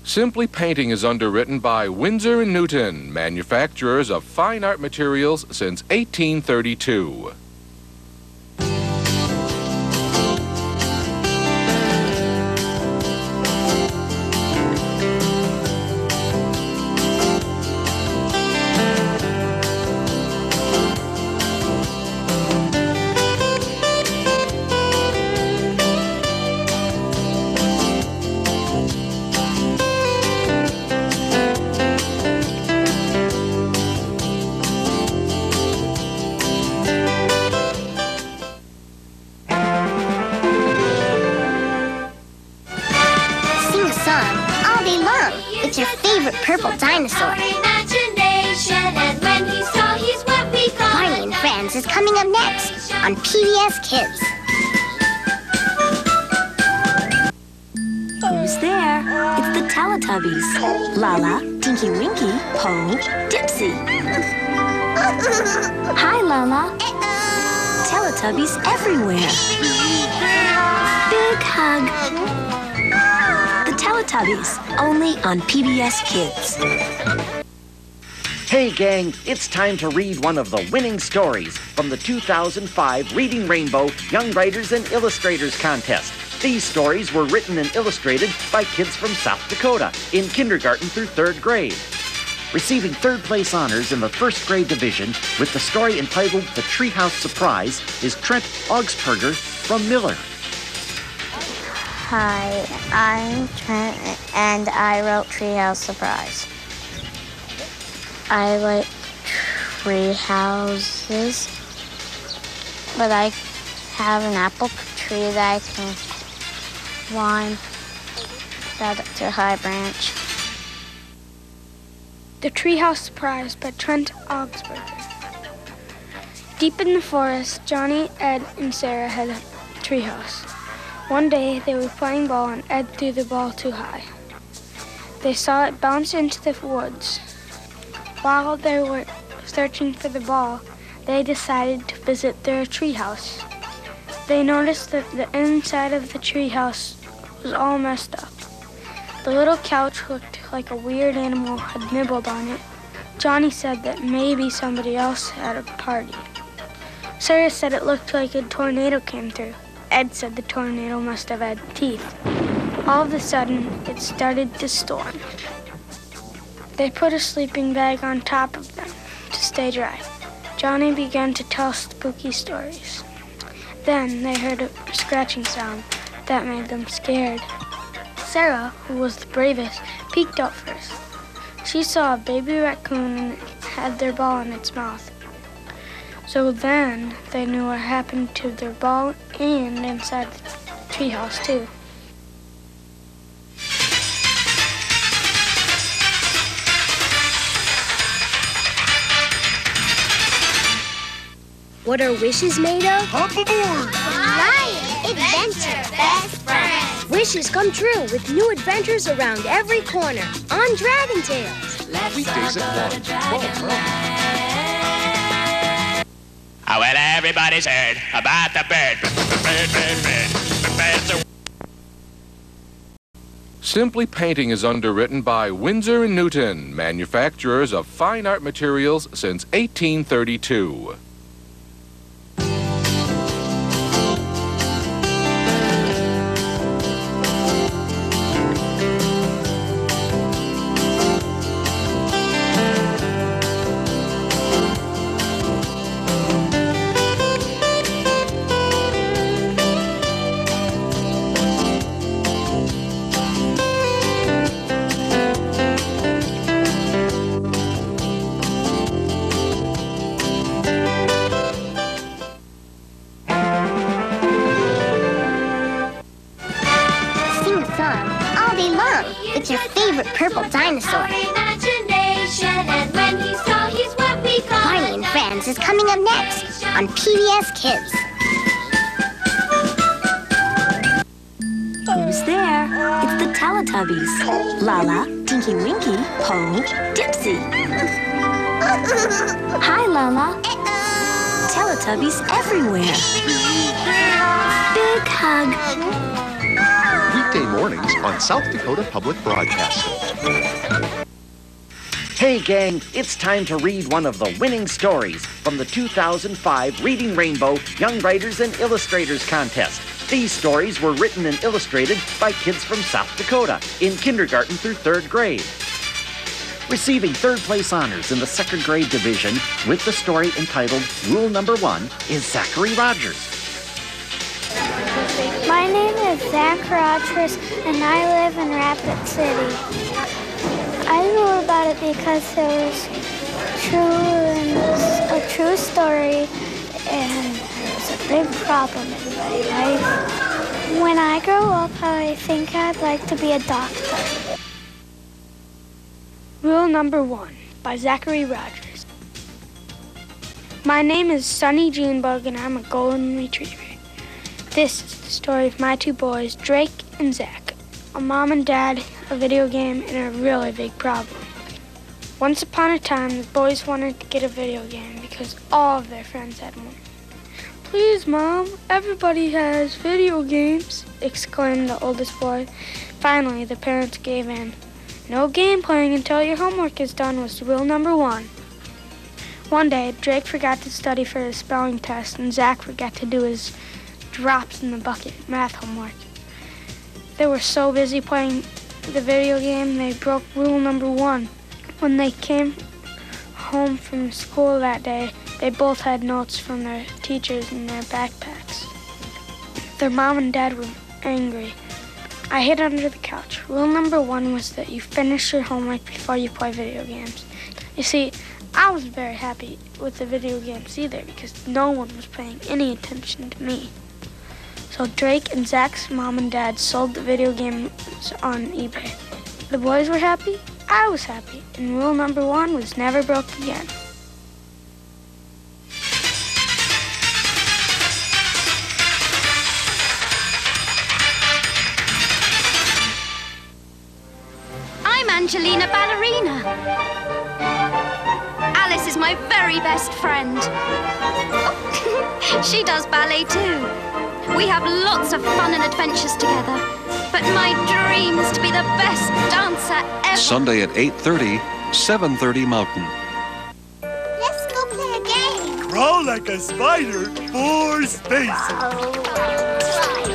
Simply Painting is underwritten by Winsor Newton, manufacturers of fine art materials since 1832. It's your favorite purple dinosaur. Barney and Friends is coming up next on PBS Kids. Who's there? It's the Teletubbies. Lala, Tinky Winky, Po, Dipsy. Hi, Lala. Teletubbies everywhere. Big hug. Teletubbies, only on PBS Kids. Hey gang, it's time to read one of the winning stories from the 2005 Reading Rainbow Young Writers and Illustrators Contest. These stories were written and illustrated by kids from South Dakota in kindergarten through 3rd grade. Receiving 3rd place honors in the 1st grade division with the story entitled The Treehouse Surprise is Trent Augsburger from Miller. Hi, I'm Trent, and I wrote Treehouse Surprise. I like tree houses, but I have an apple tree that I can climb that to a high branch. The Treehouse Surprise by Trent Augsburger. Deep in the forest, Johnny, Ed, and Sarah had a treehouse. One day, they were playing ball and Ed threw the ball too high. They saw it bounce into the woods. While they were searching for the ball, they decided to visit their treehouse. They noticed that the inside of the treehouse was all messed up. The little couch looked like a weird animal had nibbled on it. Johnny said that maybe somebody else had a party. Sarah said it looked like a tornado came through. Ed said the tornado must have had teeth. All of a sudden, it started to storm. They put a sleeping bag on top of them to stay dry. Johnny began to tell spooky stories. Then they heard a scratching sound that made them scared. Sarah, who was the bravest, peeked out first. She saw a baby raccoon and it had their ball in its mouth. So then they knew what happened to their ball and inside the treehouse too. What are wishes made of? Hop aboard! Lion Adventure Best Friends! Wishes come true with new adventures around every corner on Dragon Tales. Weekdays at 1, 12. Oh, well, everybody's heard about the bird. Simply Painting is underwritten by Winsor Newton, manufacturers of fine art materials since 1832. It's your favorite purple dinosaur. Barney and Friends is coming up next on PBS Kids. Who's there? It's the Teletubbies. Lala, Tinky Winky, Po, Dipsy. Hi, Lala. Teletubbies everywhere. Big hug. weekday mornings on South Dakota Public Broadcasting. Hey, gang, it's time to read one of the winning stories from the 2005 Reading Rainbow Young Writers and Illustrators Contest. These stories were written and illustrated by kids from South Dakota in kindergarten through 3rd grade. Receiving 3rd place honors in the 2nd grade division with the story entitled Rule Number 1 is Zachary Rogers. My name is Zach Rogers, and I live in Rapid City. I know about it because it was a true story, and it was a big problem in my life. When I grow up, I think I'd like to be a doctor. Rule Number 1 by Zachary Rogers. My name is Sonny Junebug, and I'm a golden retriever. This is the story of my 2 boys, Drake and Zach. A mom and dad, a video game, and a really big problem. Once upon a time, the boys wanted to get a video game because all of their friends had one. "Please, Mom, everybody has video games," exclaimed the oldest boy. Finally, the parents gave in. No game playing until your homework is done was rule number 1. One day, Drake forgot to study for his spelling test, and Zach forgot to do his drops in the bucket math homework. They were so busy playing the video game, they broke rule number 1. When they came home from school that day, they both had notes from their teachers in their backpacks. Their mom and dad were angry. I hid under the couch. Rule number 1 was that you finish your homework before you play video games. You see, I wasn't very happy with the video games either because no one was paying any attention to me. So Drake and Zach's mom and dad sold the video games on eBay. The boys were happy, I was happy, and rule number 1 was never broke again. I'm Angelina Ballerina. Alice is my very best friend. Oh, she does ballet too. We have lots of fun and adventures together. But my dream is to be the best dancer ever. Sunday at 8:30, 7:30 Mountain. Let's go play a game. Crawl like a spider for space. Oh,